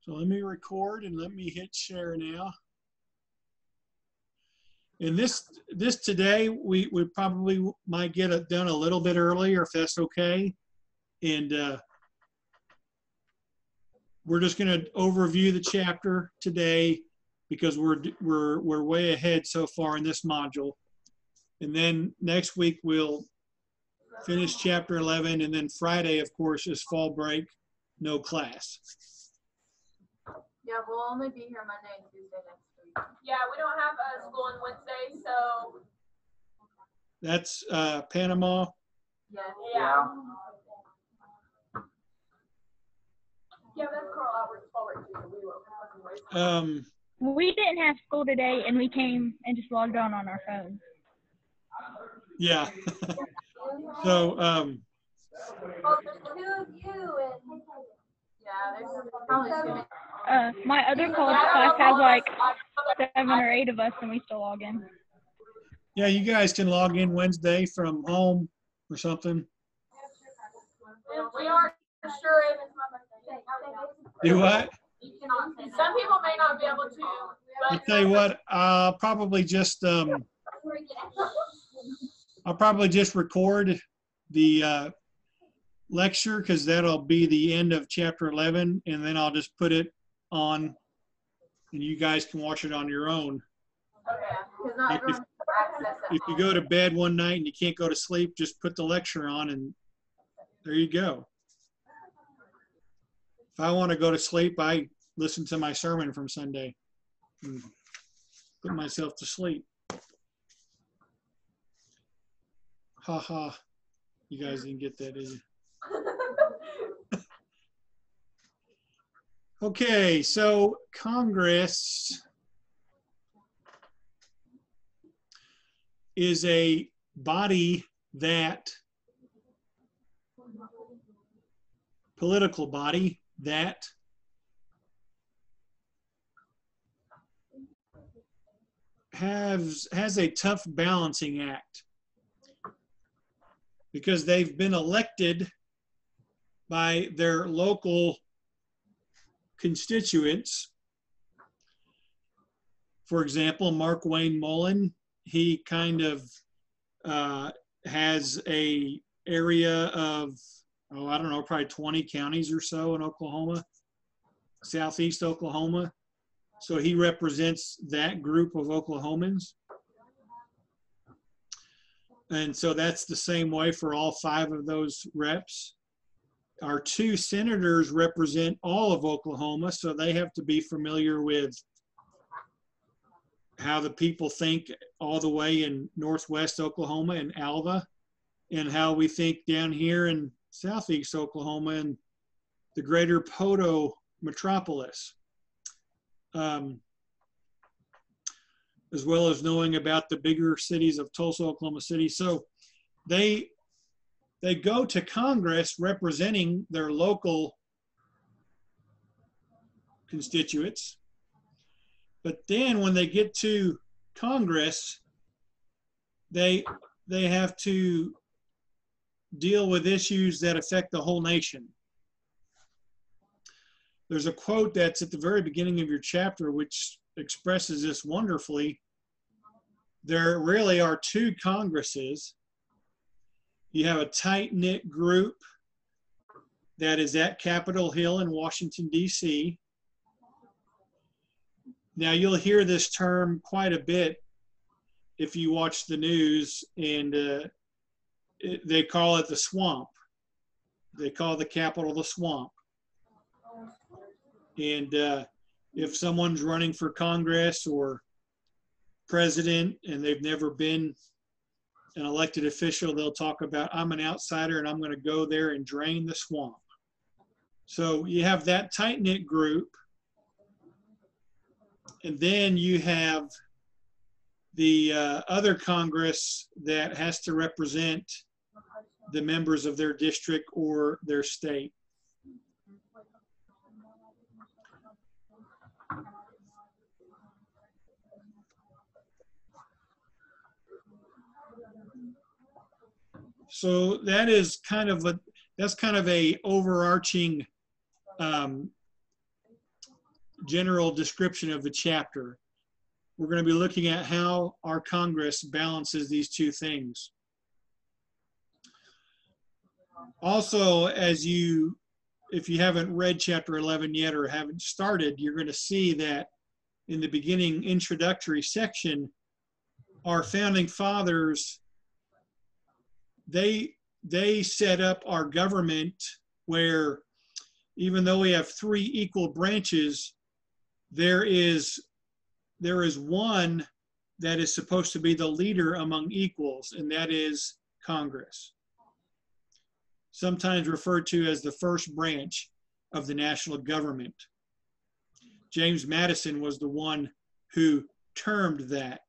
So let me record and let me hit share now. And this today, we probably might get it done a little bit earlier if that's okay. And we're just going to overview the chapter today because we're way ahead so far in this module. And then next week we'll finish chapter 11, and then Friday, of course, is fall break, no class. Yeah, we'll only be here Monday and Tuesday next week. Yeah, we don't have school on Wednesday, so. That's Panama. Yeah. Yeah. Yeah, that's Carl Albert's fall break too, so we will. We didn't have school today, and we came and just logged on our phones. Yeah. So Oh, there's two of you and. Yeah, there's probably two. My other college class has like 7 or 8 of us, and we still log in. yeah, you guys can log in Wednesday from home or something. We aren't sure if. Do what? Some people may not be able to. I'll tell you what, I'll probably just record the lecture because that'll be the end of chapter 11, and then I'll just put it on and you guys can watch it on your own. Okay, because not Like everyone has access at If you go to bed one night and you can't go to sleep, just put the lecture on and there you go. If I want to go to sleep, I listen to my sermon from Sunday and put myself to sleep. Ha ha. You guys didn't get that, did you? Okay, so Congress is a body that, political body that has a tough balancing act because they've been elected by their local constituents. For example, Mark Wayne Mullen, he kind of has a area of, oh, I don't know, probably 20 counties or so in Oklahoma, southeast Oklahoma. So he represents that group of Oklahomans. And so that's the same way for all 5 of those reps. Our 2 senators represent all of Oklahoma, so they have to be familiar with how the people think all the way in northwest Oklahoma and Alva, and how we think down here in southeast Oklahoma and the greater Poto metropolis, as well as knowing about the bigger cities of Tulsa, Oklahoma City. So they go to Congress representing their local constituents. But then when they get to Congress, they have to deal with issues that affect the whole nation. There's a quote that's at the very beginning of your chapter which expresses this wonderfully. There really are 2 Congresses. You have a tight-knit group that is at Capitol Hill in Washington, D.C. Now, you'll hear this term quite a bit if you watch the news, and they call it the swamp. They call the Capitol the swamp. And if someone's running for Congress or president and they've never been an elected official, they'll talk about, I'm an outsider and I'm going to go there and drain the swamp. So you have that tight-knit group. And then you have the other Congress that has to represent the members of their district or their state. So that is kind of a overarching general description of the chapter. We're going to be looking at how our Congress balances these two things. Also, if you haven't read chapter 11 yet or haven't started, you're going to see that in the beginning introductory section, our founding fathers, they set up our government where even though we have three equal branches, there is one that is supposed to be the leader among equals, and that is Congress, sometimes referred to as the first branch of the national government. James Madison was the one who termed that.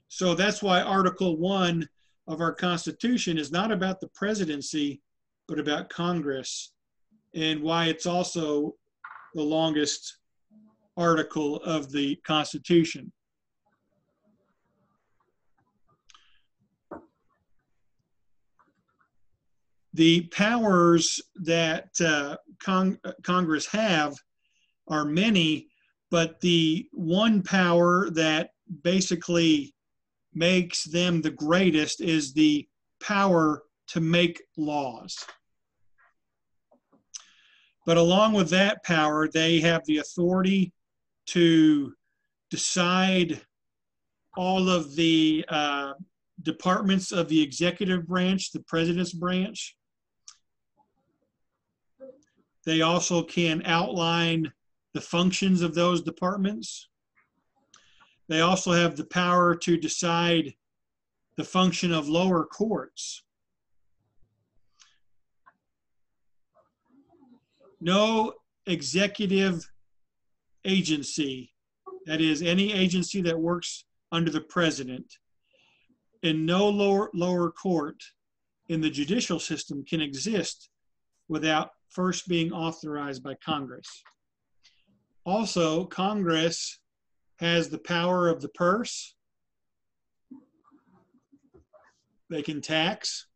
So that's why Article 1 of our Constitution is not about the presidency, but about Congress, and why it's also the longest article of the Constitution. The powers that Congress have are many, but the one power that basically makes them the greatest is the power to make laws. But along with that power, they have the authority to decide all of the departments of the executive branch, the president's branch. They also can outline the functions of those departments. They also have the power to decide the function of lower courts. No executive agency, that is any agency that works under the president, and no lower court in the judicial system can exist without first being authorized by Congress. Also, Congress has the power of the purse. They can tax.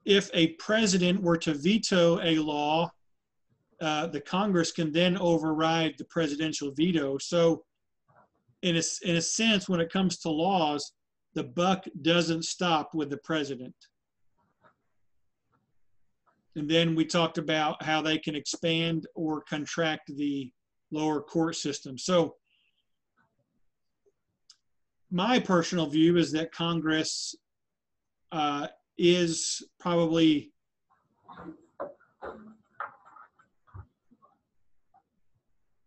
If a president were to veto a law, the Congress can then override the presidential veto. So in a sense, when it comes to laws, the buck doesn't stop with the president. And then we talked about how they can expand or contract the lower court system. So my personal view is that Congress is probably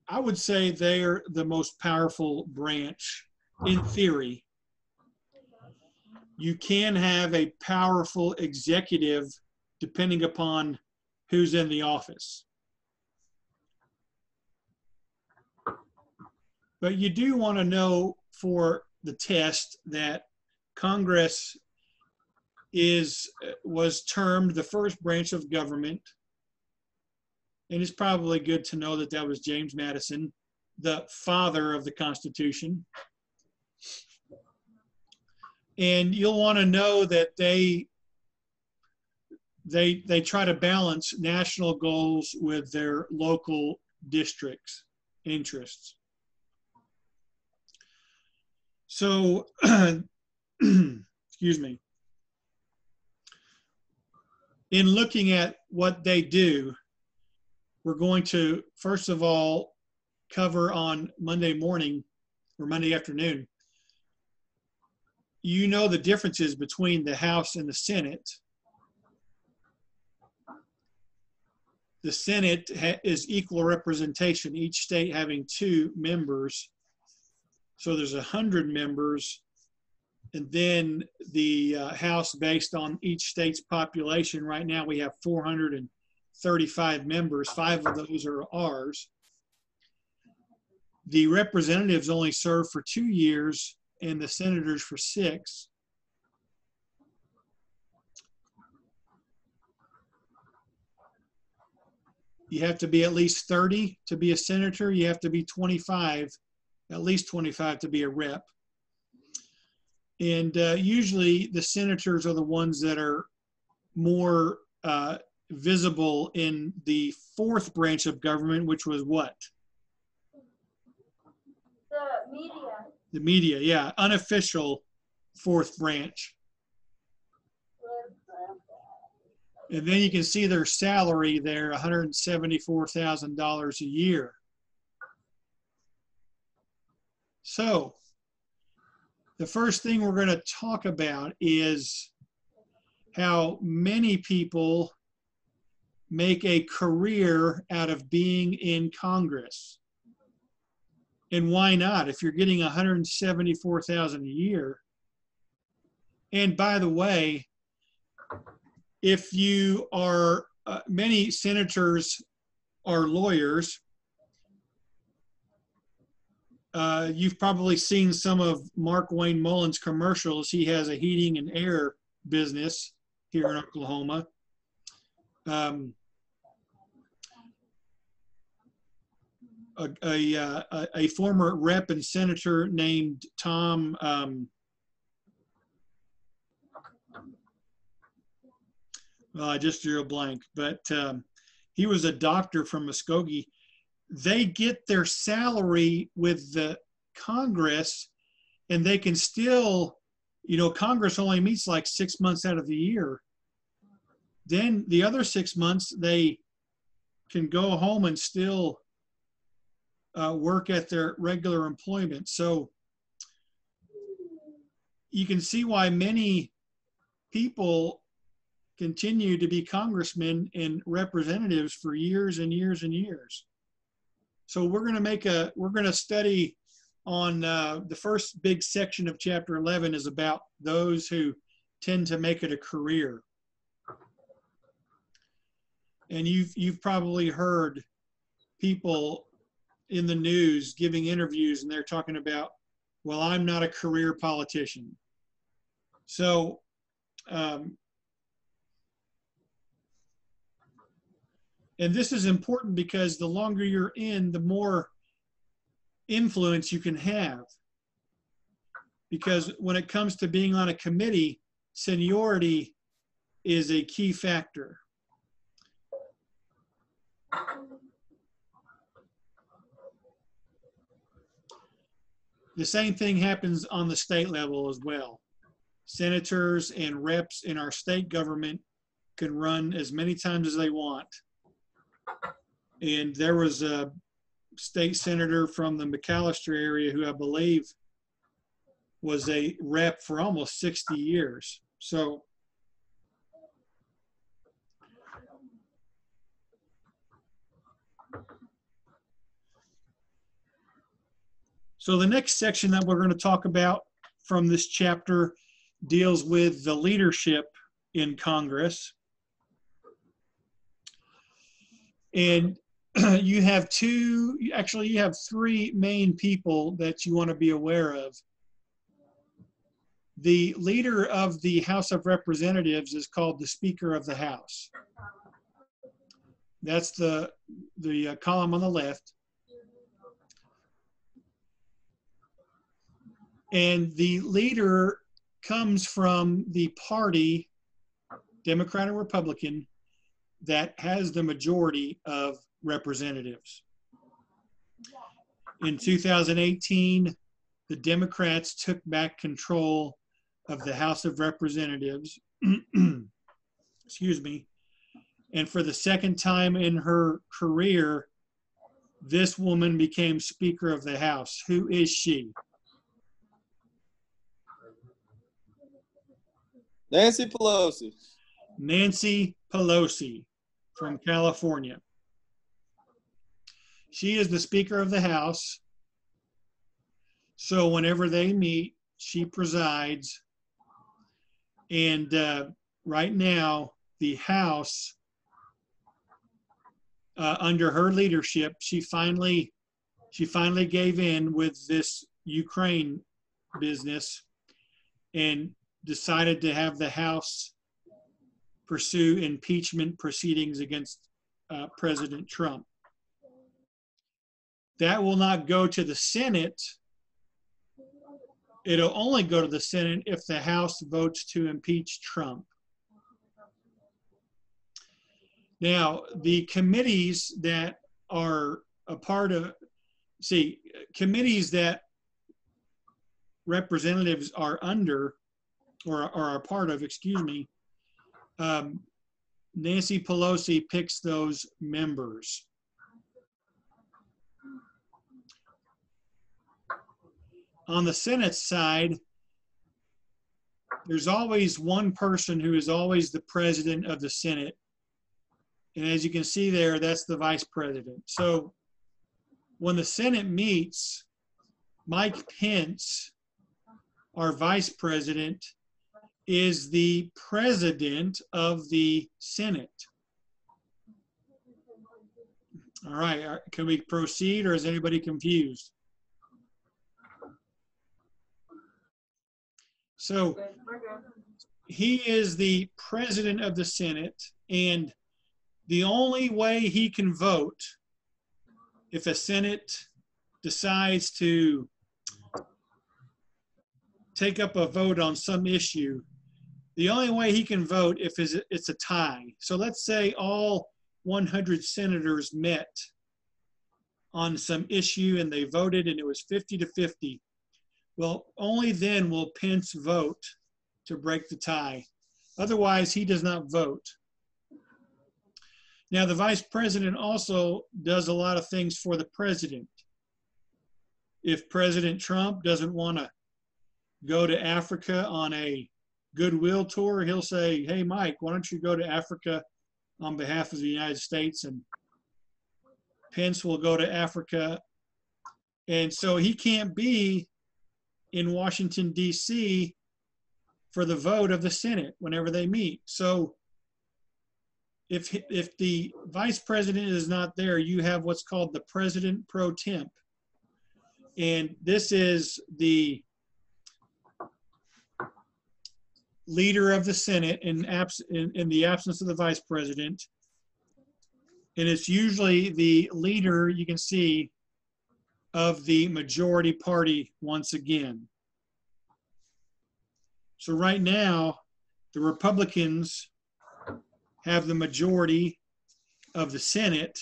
I would say they're the most powerful branch in theory. You can have a powerful executive depending upon who's in the office. But you do want to for the test that Congress was termed the first branch of government. And it's probably good to know that that was James Madison, the father of the Constitution. And you'll want to know that they try to balance national goals with their local districts' interests. So, excuse me. In looking at what they do, we're going to, first of all, cover on Monday morning or Monday afternoon. You know the differences between the House and the Senate. The Senate is equal representation, each state having 2 members. So there's 100 members. And then the House, based on each state's population, right now we have 435 members. 5 of those are ours. The representatives only serve for 2 years and the senators for 6. You have to be at least 30 to be a senator. You have to be 25, at least 25 to be a rep. And usually the senators are the ones that are more visible in the fourth branch of government, which was what? The media. The media, yeah, unofficial fourth branch. And then you can see their salary there, $174,000 a year. So the first thing we're going to talk about is how many people make a career out of being in Congress. And why not? If you're getting $174,000 a year. And by the way, if you are, many senators are lawyers. You've probably seen some of Mark Wayne Mullins' commercials. He has a heating and air business here in Oklahoma. A former rep and senator named Tom, well, I just drew a blank, but he was a doctor from Muskogee. They get their salary with the Congress, and they can still, you know, Congress only meets like 6 months out of the year. Then the other 6 months, they can go home and still work at their regular employment. So you can see why many people continue to be congressmen and representatives for years and years and years. So we're going to study on the first big section of chapter 11 is about those who tend to make it a career. And you've probably heard people in the news giving interviews, and they're talking about, well, I'm not a career politician. So and this is important because the longer you're in, the more influence you can have. Because when it comes to being on a committee, seniority is a key factor. The same thing happens on the state level as well. Senators and reps in our state government can run as many times as they want. And there was a state senator from the McAllister area who I believe was a rep for almost 60 years. So the next section that we're going to talk about from this chapter deals with the leadership in Congress. And you have you have three main people that you want to be aware of. The leader of the House of Representatives is called the Speaker of the House. That's the column on the left. And the leader comes from the party, Democrat or Republican, that has the majority of representatives. In 2018, the Democrats took back control of the House of Representatives, excuse me, and for the second time in her career, this woman became Speaker of the House. Who is she? Nancy Pelosi. Nancy Pelosi from California. She is the Speaker of the House. So whenever they meet, she presides. And right now, the House, under her leadership, she finally gave in with this Ukraine business and decided to have the House pursue impeachment proceedings against President Trump. That will not go to the Senate. It'll only go to the Senate if the House votes to impeach Trump. Now, the committees that are a part of, committees that representatives are under, or are a part of, excuse me, Nancy Pelosi picks those members. On the Senate side, there's always one person who is always the president of the Senate. And as you can see there, that's the vice president. So when the Senate meets, Mike Pence, our vice president, is the president of the Senate. All right, can we proceed, or is anybody confused? So he is the president of the Senate, and the only way he can vote if a Senate decides to take up a vote on some issue, the only way he can vote if it's a tie. So let's say all 100 senators met on some issue and they voted and it was 50-50. Well, only then will Pence vote to break the tie. Otherwise, he does not vote. Now, the vice president also does a lot of things for the president. If President Trump doesn't want to go to Africa on a goodwill tour, he'll say, hey, Mike, why don't you go to Africa on behalf of the United States? And Pence will go to Africa. And so he can't be in Washington, D.C. for the vote of the Senate whenever they meet. So if the vice president is not there, you have what's called the president pro temp. And this is the leader of the Senate in the absence of the vice president. And it's usually the leader, you can see, of the majority party once again. So right now, the Republicans have the majority of the Senate.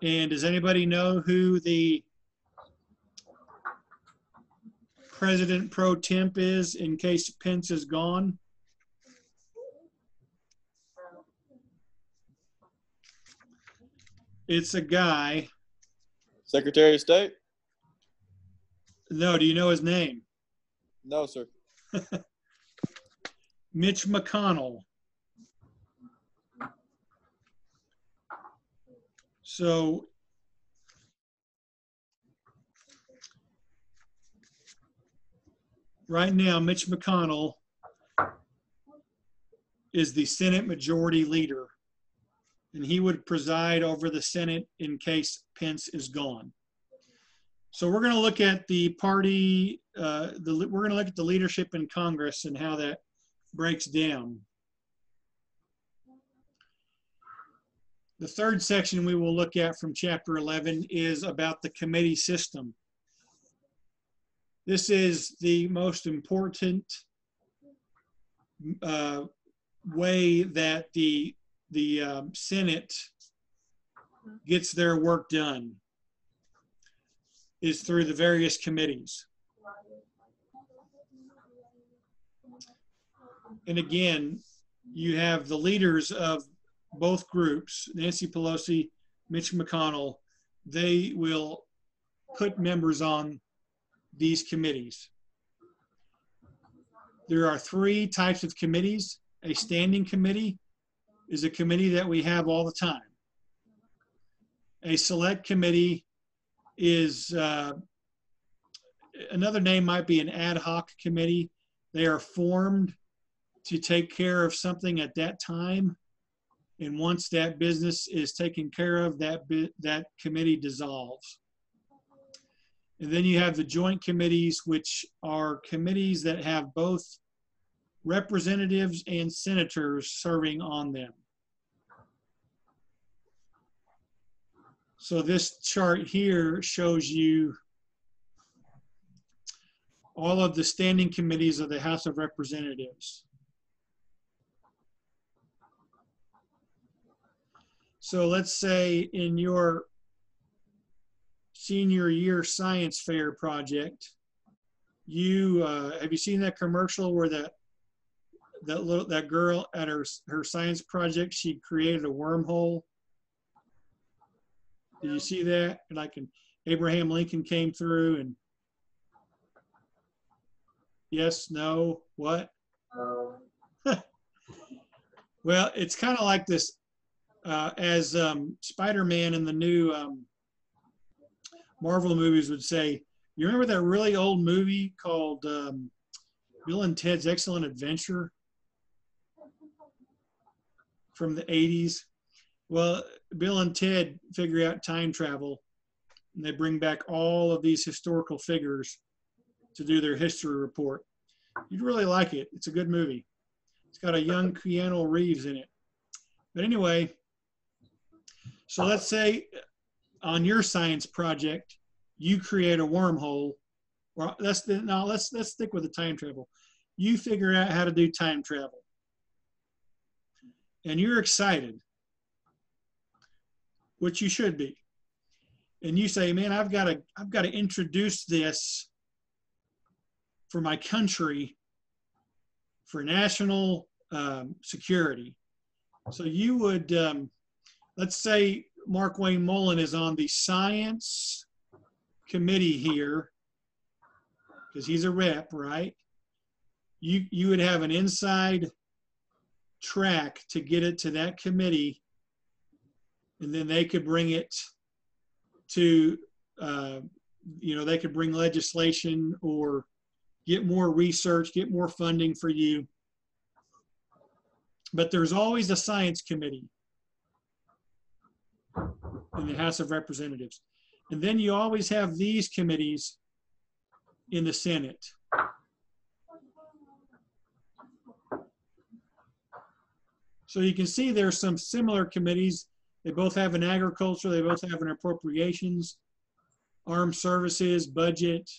And does anybody know who the president pro temp is in case Pence is gone? It's a guy. Secretary of State? No, do you know his name? No, sir. Mitch McConnell. So right now, Mitch McConnell is the Senate Majority Leader, and he would preside over the Senate in case Pence is gone. So we're going to look at the party, we're going to look at the leadership in Congress and how that breaks down. The third section we will look at from chapter 11 is about the committee system. This is the most important way that the Senate gets their work done, is through the various committees. And again, you have the leaders of both groups, Nancy Pelosi, Mitch McConnell. They will put members on these committees. There are three types of committees. A standing committee is a committee that we have all the time. A select committee is, another name might be an ad hoc committee. They are formed to take care of something at that time. And once that business is taken care of, that committee dissolves. And then you have the joint committees, which are committees that have both representatives and senators serving on them. So this chart here shows you all of the standing committees of the House of Representatives. So let's say in your senior year science fair project, you have you seen that commercial where that girl at her science project, she created a wormhole? Did you see that? Like, Abraham Lincoln came through and yes, no, what? Well, it's kind of like this, as Spider-Man in the new Marvel movies would say. You remember that really old movie called Bill and Ted's Excellent Adventure from the 80s? Well, Bill and Ted figure out time travel, and they bring back all of these historical figures to do their history report. You'd really like it. It's a good movie. It's got a young Keanu Reeves in it. But anyway, so let's say on your science project, you create a wormhole. Or let's stick with the time travel. You figure out how to do time travel, and you're excited, which you should be. And you say, "Man, I've got to introduce this for my country, for national security." So you would, let's say Mark Wayne Mullen is on the science committee here, because he's a rep, right? You would have an inside track to get it to that committee, and then they could bring it to, they could bring legislation or get more research, get more funding for you. But there's always a science committee in the House of Representatives. And then you always have these committees in the Senate. So you can see there's some similar committees. They both have an agriculture, they both have an appropriations, armed services, budget.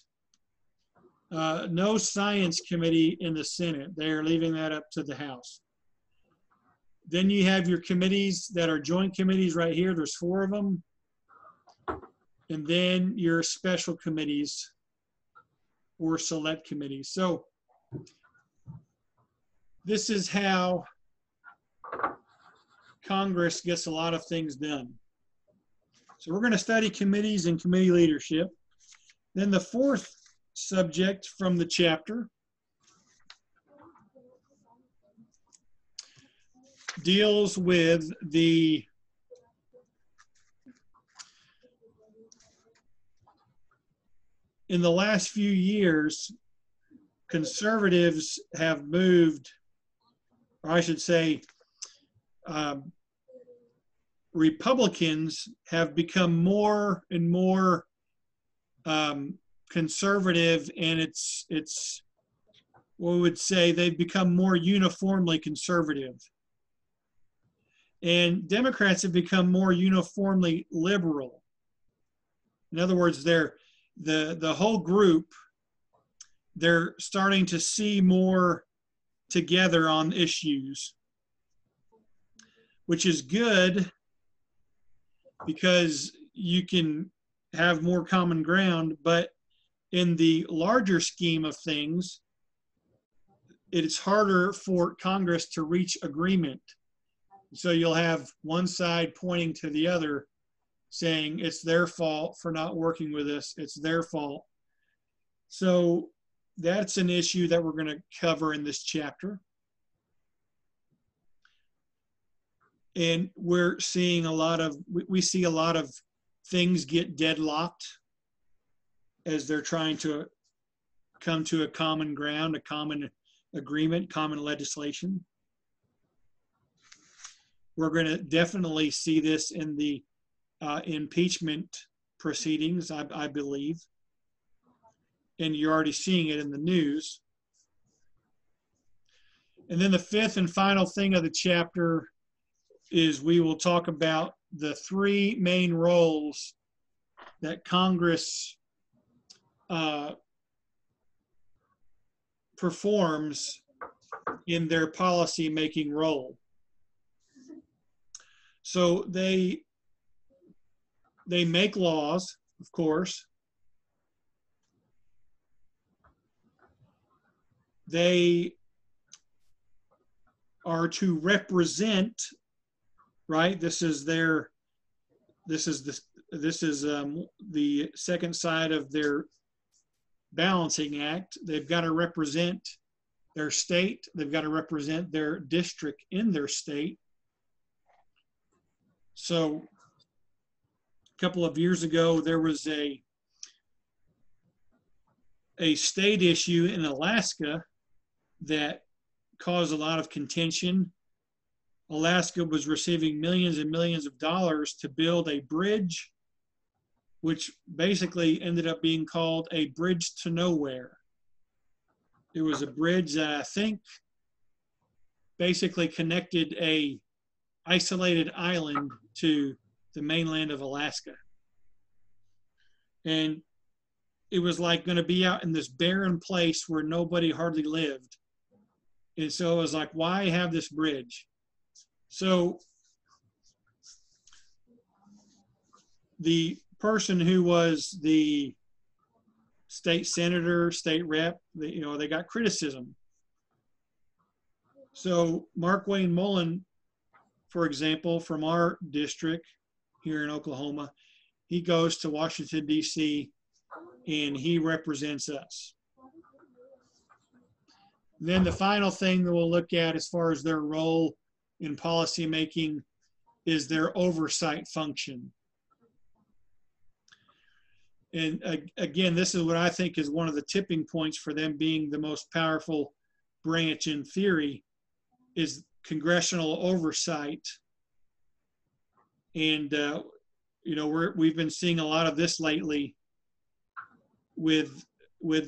No science committee in the Senate. They are leaving that up to the House. Then you have your committees that are joint committees right here. There's 4 of them. And then your special committees or select committees. So this is how Congress gets a lot of things done. So we're going to study committees and committee leadership. Then the 4th subject from the chapter deals with in the last few years, conservatives have moved, or I should say, Republicans have become more and more conservative, and it's what we would say they've become more uniformly conservative. And Democrats have become more uniformly liberal. In other words, the whole group, they're starting to see more together on issues, which is good because you can have more common ground. But in the larger scheme of things, it's harder for Congress to reach agreement. So you'll have one side pointing to the other, saying it's their fault for not working with us. It's their fault. So that's an issue that we're going to cover in this chapter. And we're seeing we see a lot of things get deadlocked as they're trying to come to a common ground, a common agreement, common legislation. We're going to definitely see this in the impeachment proceedings, I believe. And you're already seeing it in the news. And then the 5th and final thing of the chapter is we will talk about the 3 main roles that Congress performs in their policy-making role. So they make laws, of course. They are to represent, right? This is the second side of their balancing act. They've got to represent their state. They've got to represent their district in their state. So a couple of years ago, there was a state issue in Alaska that caused a lot of contention. Alaska was receiving millions and millions of dollars to build a bridge, which basically ended up being called a bridge to nowhere. It was a bridge that I think basically connected a isolated island to the mainland of Alaska. And it was like going to be out in this barren place where nobody hardly lived. And so it was like, why have this bridge? So the person who was the state senator, state rep, they got criticism. So Mark Wayne Mullen, for example, from our district here in Oklahoma, he goes to Washington, D.C., and he represents us. Then the final thing that we'll look at as far as their role in policy making is their oversight function. And again, this is what I think is one of the tipping points for them being the most powerful branch in theory, is congressional oversight. And we've been seeing a lot of this lately with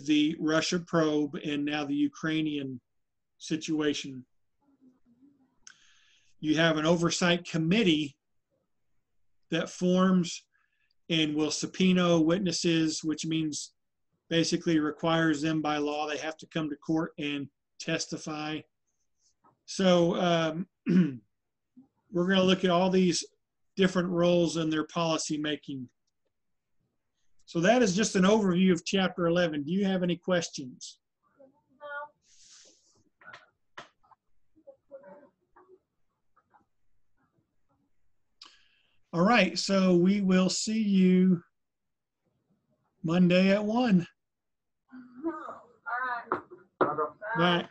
the Russia probe and now the Ukrainian situation. You have an oversight committee that forms and will subpoena witnesses, which means basically requires them by law, they have to come to court and testify. So we're going to look at all these different roles in their policy making. So that is just an overview of chapter 11. Do you have any questions? All right, so we will see you Monday at 1. All right. Bye.